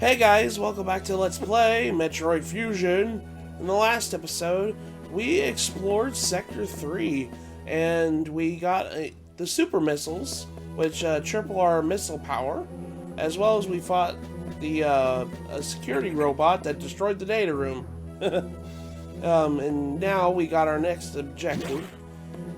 Hey guys, welcome back to Let's Play Metroid Fusion. In the last episode, we explored Sector 3, and we got the super missiles, which triple our missile power, as well as we fought the a security robot that destroyed the data room. And now we got our next objective.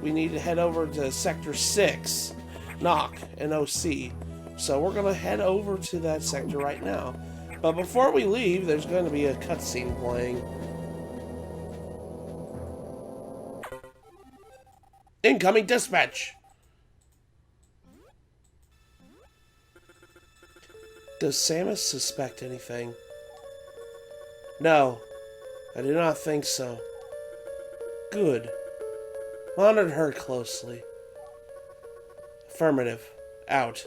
We need to head over to Sector 6, Knock, and OC. So we're going to head over to that sector right now. But before we leave, there's going to be a cutscene playing. Incoming dispatch! Does Samus suspect anything? No, I do not think so. Good. Monitored her closely. Affirmative. Out.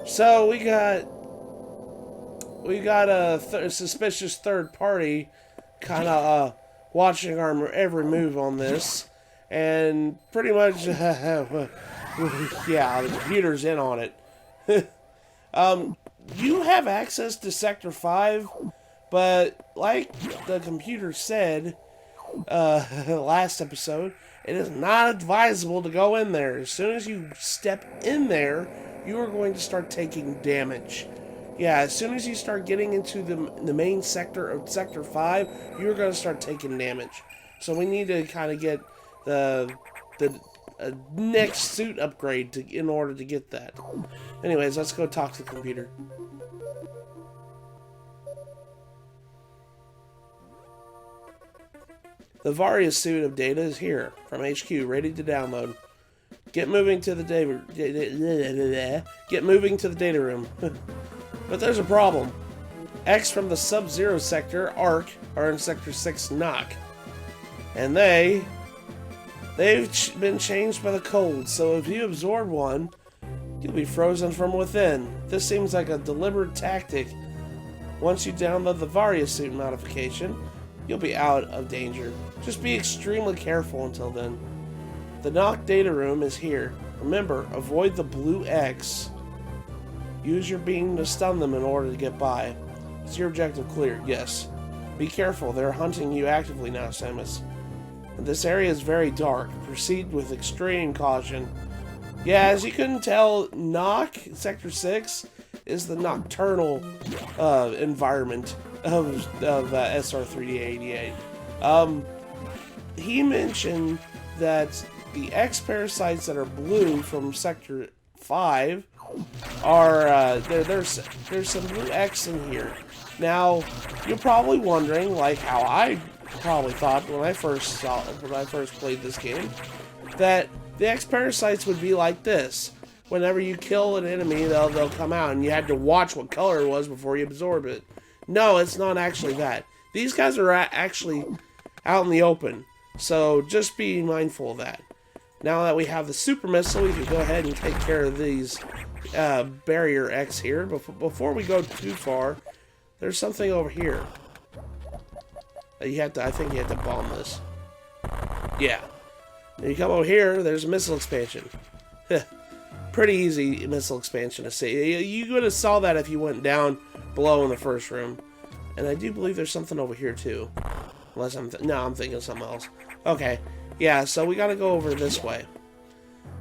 So we got a suspicious third party kind of watching our every move on this, and pretty much yeah, the computer's in on it. You have access to Sector 5, but like the computer said last episode, it is not advisable to go in there. As soon as you step in there, you are going to start taking damage. Yeah, as soon as you start getting into the main sector of Sector 5, you're going to start taking damage. So we need to kind of get the next suit upgrade in order to get that. Anyways, let's go talk to the computer. The Varia Suit of data is here from HQ, ready to download. Get moving to the data room. But there's a problem. X from the Sub-Zero sector, ARC, are in Sector 6 Knock. And they've been changed by the cold, so if you absorb one, you'll be frozen from within. This seems like a deliberate tactic. Once you download the Varia Suit modification, you'll be out of danger. Just be extremely careful until then. The Knock data room is here. Remember, avoid the blue X. Use your beam to stun them in order to get by. Is your objective clear? Yes. Be careful, they're hunting you actively now, Samus. This area is very dark. Proceed with extreme caution. Yeah, as you couldn't tell, Knock, Sector 6, is the nocturnal environment of SR3D88. He mentioned that the X parasites that are blue from Sector 5 are there's some blue X in here. Now you're probably wondering, like how I probably thought when I first played this game, that the X parasites would be like this. Whenever you kill an enemy, they'll come out, and you had to watch what color it was before you absorb it. No, it's not actually that. These guys are actually out in the open, so just be mindful of that. Now that we have the super missile, we can go ahead and take care of these barrier X here. Before we go too far, there's something over here. I think you have to bomb this. Yeah. Now you come over here, there's a missile expansion. Pretty easy missile expansion to see. You would have saw that if you went down below in the first room. And I do believe there's something over here too. Unless I'm thinking of something else. Okay. Yeah, so we gotta go over this way.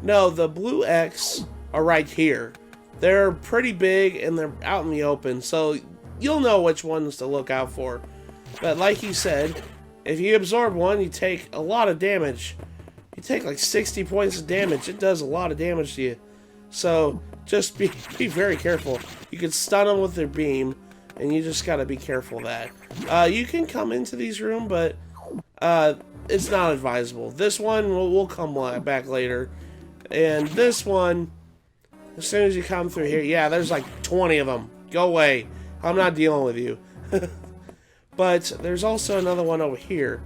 No, the blue X are right here. They're pretty big and they're out in the open, so you'll know which ones to look out for. But like he said, if you absorb one, you take a lot of damage. You take like 60 points of damage. It does a lot of damage to you. So just be very careful. You can stun them with their beam, and you just gotta be careful of that. You can come into these rooms, but it's not advisable. This one we'll come back later, and this one, as soon as you come through here, yeah, there's like 20 of them. Go away. I'm not dealing with you. But there's also another one over here.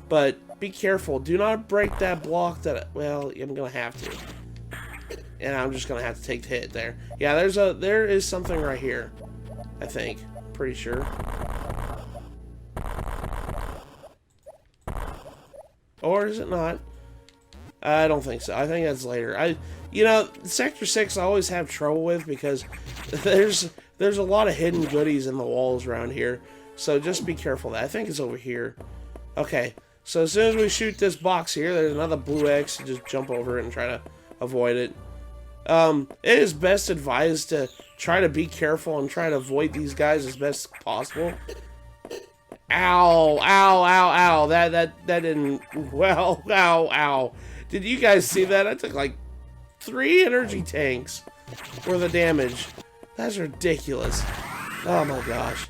But be careful. Do not break that block that, well, I'm gonna have to. And I'm just gonna have to take the hit there. Yeah, there is something right here. I think. Pretty sure. Or is it not? I don't think so. I think that's later. You know, Sector 6 I always have trouble with because there's a lot of hidden goodies in the walls around here. So just be careful of that. I think it's over here. Okay, so as soon as we shoot this box here, there's another blue X. Just jump over it and try to avoid it. It is best advised to try to be careful and try to avoid these guys as best as possible. Ow, ow, ow, ow. That didn't, well, ow, ow. Did you guys see that? I took like 3 energy tanks worth of damage. That's ridiculous. Oh my gosh.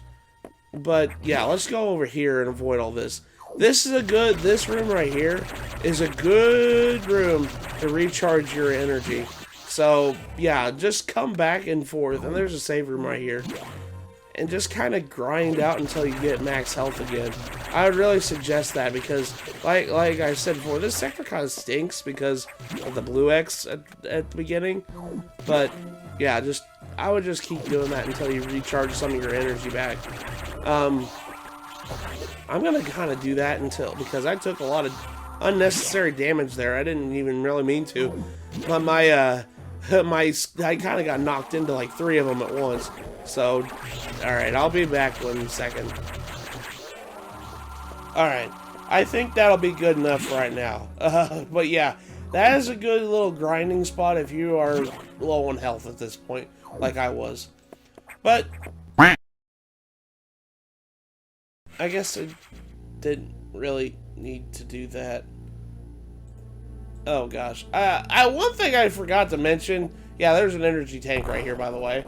But yeah, let's go over here and avoid all this. This room right here is a good room to recharge your energy. So yeah, just come back and forth, and there's a save room right here. And just kind of grind out until you get max health again. I would really suggest that because, like I said before, this sector kind of stinks because of the blue X at the beginning. But yeah, I would just keep doing that until you recharge some of your energy back. I'm gonna kind of do that because I took a lot of unnecessary damage there. I didn't even really mean to, but I kind of got knocked into like 3 of them at once. So, alright, I'll be back in a second. Alright, I think that'll be good enough right now. But yeah, that is a good little grinding spot if you are low on health at this point, like I was. But I guess I didn't really need to do that. Oh gosh. One thing I forgot to mention, yeah, there's an energy tank right here, by the way.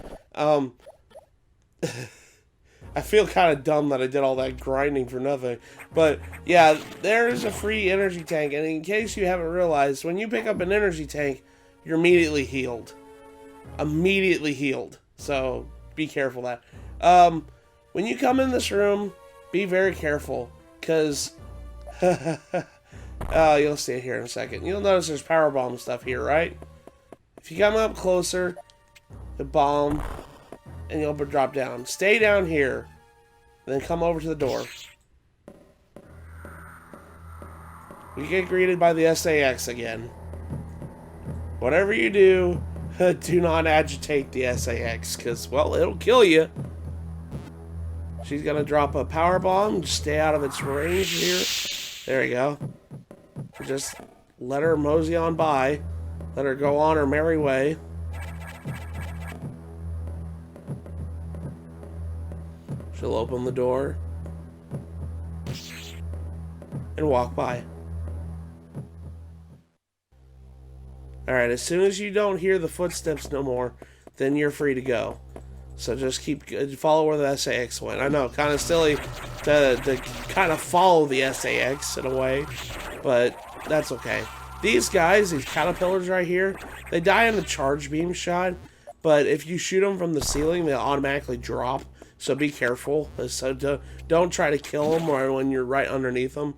I feel kind of dumb that I did all that grinding for nothing. But yeah, there's a free energy tank, and in case you haven't realized, when you pick up an energy tank, you're immediately healed. Immediately healed. So be careful of that. When you come in this room, be very careful, because you'll see it here in a second. You'll notice there's power bomb stuff here, right? If you come up closer, the bomb, and you'll drop down. Stay down here, then come over to the door. You get greeted by the SAX again. Whatever you do, do not agitate the SAX, because, well, it'll kill you. She's gonna drop a power bomb. Just stay out of its range here. There you go. Just let her mosey on by. Let her go on her merry way. She'll open the door and walk by. Alright, as soon as you don't hear the footsteps no more, then you're free to go. So just follow where the SAX went. I know, kind of silly to kind of follow the SAX in a way, but that's okay. These guys, these caterpillars right here, they die in the charge beam shot, but if you shoot them from the ceiling, they automatically drop. So be careful. So don't try to kill them or when you're right underneath them.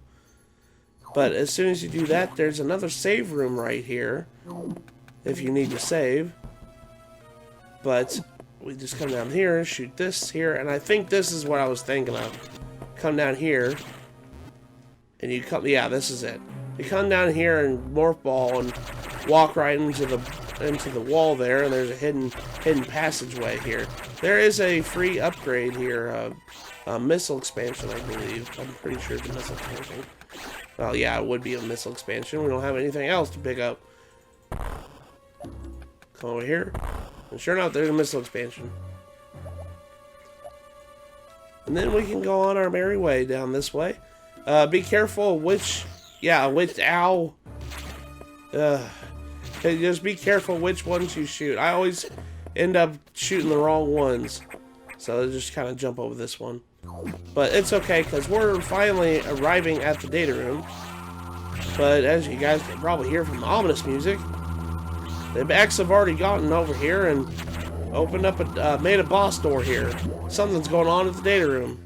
But as soon as you do that, there's another save room right here if you need to save. But we just come down here, shoot this here, and I think this is what I was thinking of. Come down here, and you come. Yeah, this is it. You come down here and morph ball and walk right into the wall there, and there's a hidden passageway here. There is a free upgrade here, a missile expansion, I believe. I'm pretty sure it's a missile expansion. Well, yeah, it would be a missile expansion. We don't have anything else to pick up. Come over here, and sure enough, there's a missile expansion. And then we can go on our merry way down this way. Be careful ow. Just be careful which ones you shoot. I always end up shooting the wrong ones. So I'll just kind of jump over this one. But it's okay, because we're finally arriving at the data room. But as you guys can probably hear from the ominous music, the X have already gotten over here and opened up made a boss door here. Something's going on at the data room.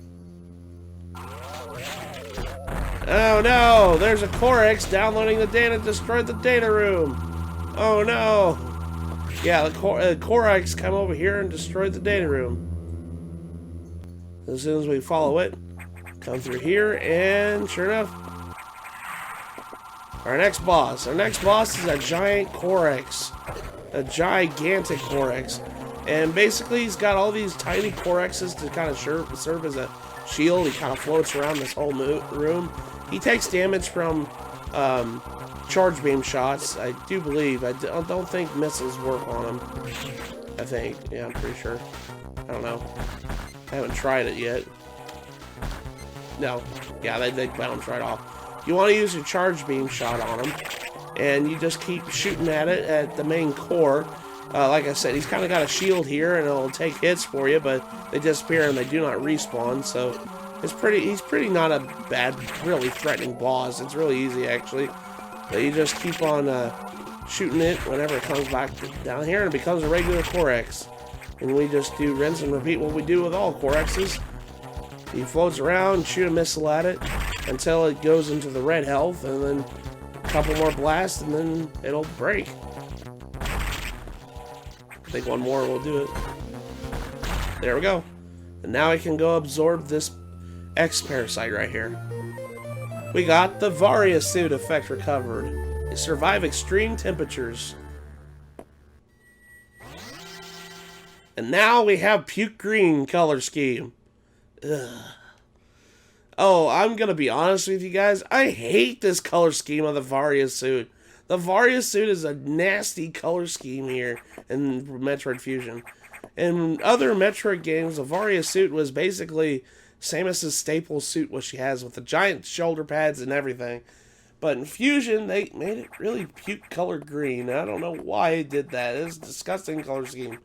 Oh no! There's a Corex downloading the data, destroyed the data room. Oh no! Yeah, the Corex come over here and destroyed the data room. As soon as we follow it, come through here, and sure enough, Our next boss. Our next boss is a giant Corex. A gigantic Corex. And basically he's got all these tiny Corexes to kind of serve as a shield. He kind of floats around this whole room. He takes damage from charge beam shots, I do believe. I don't think missiles work on him. I think. Yeah, I'm pretty sure. I don't know. I haven't tried it yet. No. Yeah, they bounce right off. You want to use your charge beam shot on him, and you just keep shooting at it at the main core. Like I said, he's kind of got a shield here, and it'll take hits for you, but they disappear and they do not respawn, so he's pretty not a bad, really threatening boss. It's really easy, actually. But you just keep on shooting it whenever it comes back down here, and it becomes a regular Corex. And we just do rinse and repeat what we do with all Corexes. He floats around, shoot a missile at it until it goes into the red health, and then a couple more blasts, and then it'll break. I think one more will do it. There we go. And now I can go absorb this X-Parasite right here. We got the Varia Suit effect recovered. They survive extreme temperatures. And now we have Puke Green color scheme. Ugh. Oh, I'm gonna be honest with you guys. I hate this color scheme of the Varia Suit. The Varia Suit is a nasty color scheme here in Metroid Fusion. In other Metroid games, the Varia Suit was basically Samus's staple suit, what she has with the giant shoulder pads and everything. But in Fusion, they made it really puke colored green. I don't know why they did that. It's a disgusting color scheme.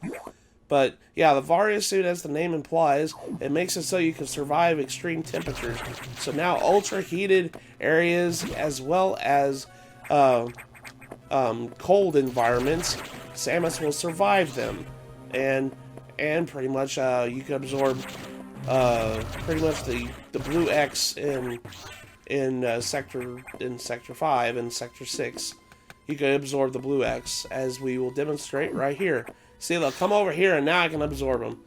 But yeah, the Varia Suit, as the name implies, it makes it so you can survive extreme temperatures. So now ultra heated areas as well as cold environments, Samus will survive them, and pretty much you can absorb pretty much the blue X in sector 5 and sector 6. You can absorb the blue X, as we will demonstrate right here. See, they'll come over here, and now I can absorb them.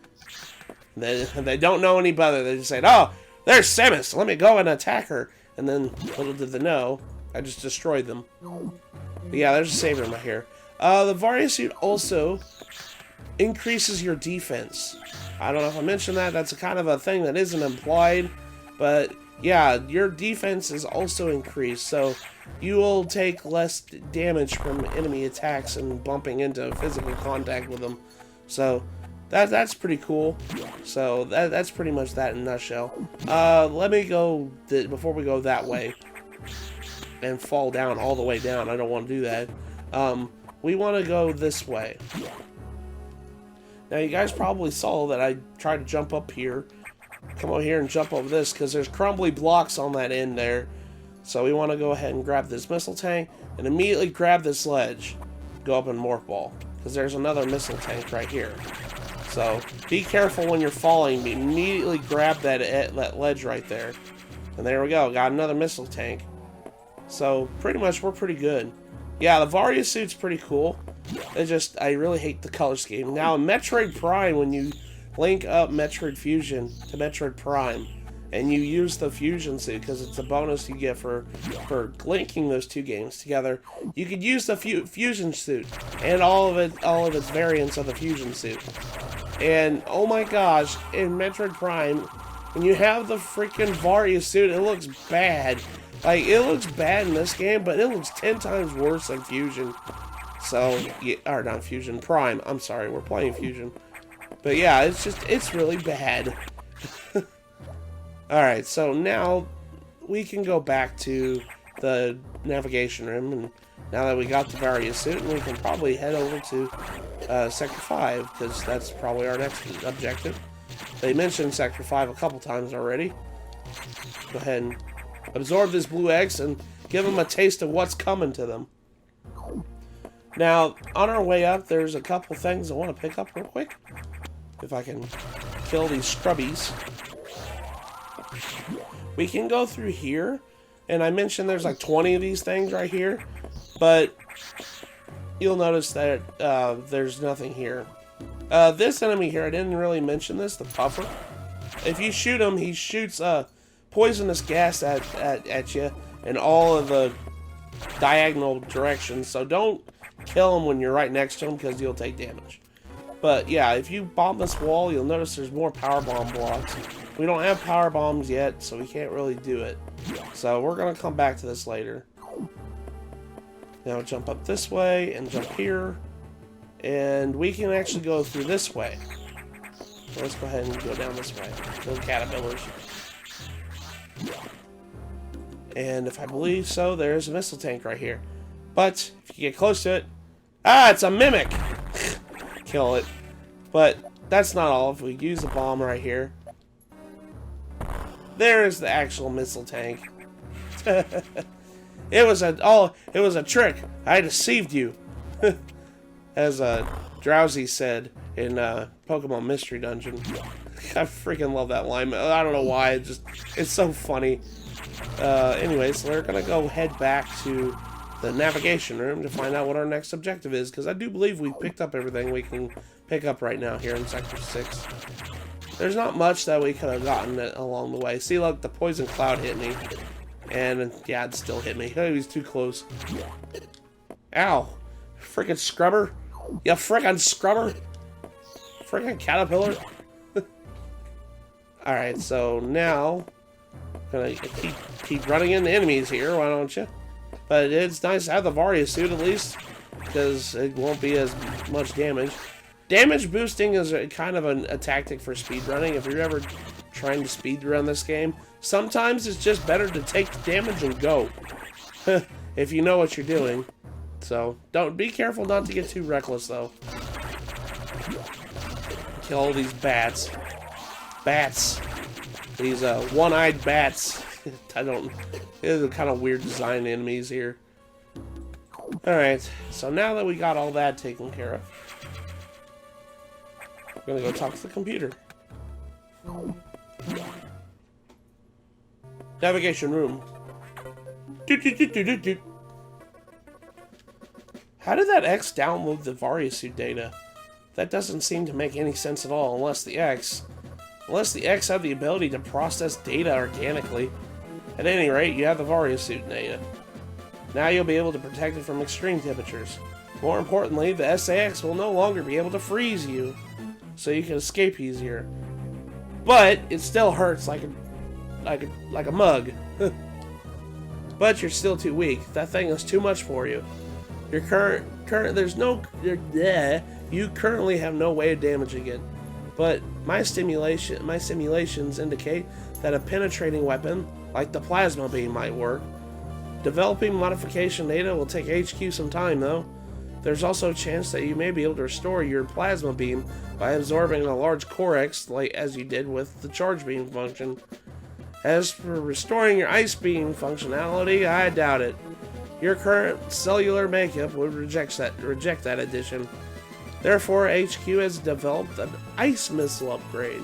They don't know any better. They just say, "Oh, there's Samus. Let me go and attack her." And then, little did they know, I just destroyed them. But yeah, there's a save room right here. The Varia Suit also increases your defense. I don't know if I mentioned that. That's a kind of a thing that isn't implied. But yeah, your defense is also increased. So you will take less damage from enemy attacks and bumping into physical contact with them. So that's pretty cool. So that's pretty much that in a nutshell. Let me go, before we go that way and fall down all the way down. I don't want to do that. We want to go this way. Now you guys probably saw that I tried to jump up here. Come over here and jump over this, because there's crumbly blocks on that end there. So we want to go ahead and grab this missile tank and immediately grab this ledge. Go up in Morph Ball, because there's another missile tank right here. So be careful when you're falling. Immediately grab that ledge right there. And there we go. Got another missile tank. So pretty much we're pretty good. Yeah, the Varia Suit's pretty cool. I really hate the color scheme. Now in Metroid Prime, when you link up Metroid Fusion to Metroid Prime, and you use the Fusion Suit, because it's a bonus you get for linking those two games together, you could use the Fusion Suit and all of its variants of the Fusion Suit. And oh my gosh, in Metroid Prime, when you have the freaking Varia Suit, it looks bad. Like, it looks bad in this game, but it looks 10 times worse than Fusion. So, yeah, or not Fusion, Prime. I'm sorry, we're playing Fusion. But yeah, it's really bad. Alright, so now we can go back to the navigation room, and now that we got the Varia Suit, we can probably head over to Sector 5, because that's probably our next objective. They mentioned Sector 5 a couple times already. Go ahead and absorb this blue X and give them a taste of what's coming to them. Now, on our way up, there's a couple things I want to pick up real quick. If I can kill these scrubbies. We can go through here, and I mentioned there's like 20 of these things right here, but you'll notice that there's nothing here. This enemy here, I didn't really mention this, the Puffer. If you shoot him, he shoots poisonous gas at you, and all of the diagonal directions, so don't kill them when you're right next to them because you'll take damage. But yeah, if you bomb this wall, you'll notice there's more power bomb blocks. We don't have power bombs yet, so we can't really do it. So we're gonna come back to this later. Now jump up this way and jump here. And we can actually go through this way. So let's go ahead and go down this way. Those caterpillars. And if I believe so, there's a missile tank right here. But if you get close to it, it's a mimic. Kill it. But that's not all. If we use a bomb right here, there's the actual missile tank. It was a trick. I deceived you. As Drowsy said in Pokemon Mystery Dungeon. I freaking love that line. I don't know why. It's so funny. Anyways, we're gonna go head back to the navigation room to find out what our next objective is, because I do believe we picked up everything we can pick up right now here in Sector 6. There's not much that we could have gotten along the way. See, look, the poison cloud hit me. And, yeah, it still hit me. He was too close. Ow. Freaking scrubber. You freaking scrubber. Freaking caterpillar. Alright, so now, gonna keep running into enemies here, why don't you? But it's nice to have the Varia Suit at least, because it won't be as much damage. Damage boosting is kind of a tactic for speedrunning. If you're ever trying to speedrun this game, sometimes it's just better to take the damage and go. If you know what you're doing. So, be careful not to get too reckless, though. Kill all these bats. Bats. These, one-eyed bats. These are kind of weird design enemies here. Alright, so now that we got all that taken care of, we're gonna go talk to the computer. Navigation room. How did that X download the Varia Suit data? That doesn't seem to make any sense at all, unless the X have the ability to process data organically. At any rate, you have the Varia Suit data. Now you'll be able to protect it from extreme temperatures. More importantly, the SAX will no longer be able to freeze you, so you can escape easier. But it still hurts like a mug. But you're still too weak. That thing is too much for you. You currently have no way of damaging it. But my simulations indicate that a penetrating weapon, like the plasma beam, might work. Developing modification data will take HQ some time, though. There's also a chance that you may be able to restore your plasma beam by absorbing a large Corex, like as you did with the charge beam function. As for restoring your ice beam functionality, I doubt it. Your current cellular makeup would reject that addition. Therefore, HQ has developed an ice missile upgrade.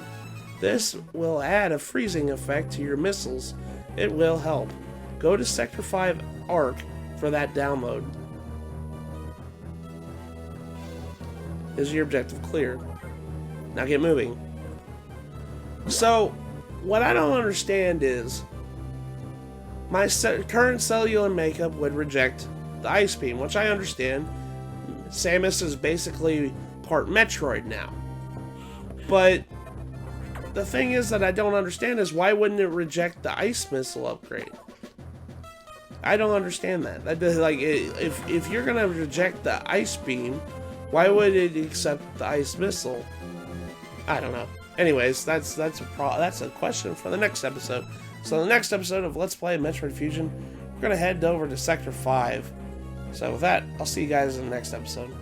This will add a freezing effect to your missiles. It will help. Go to Sector 5 ARC for that download. Is your objective clear? Now get moving. So, what I don't understand is, my current cellular makeup would reject the ice beam, which I understand. Samus is basically part Metroid now. But the thing is that I don't understand is, why wouldn't it reject the ice missile upgrade? I don't understand that. Like, if you're gonna reject the ice beam, why would it accept the ice missile? I don't know. Anyways, that's a question for the next episode. So the next episode of Let's Play Metroid Fusion, we're gonna head over to Sector 5. So with that, I'll see you guys in the next episode.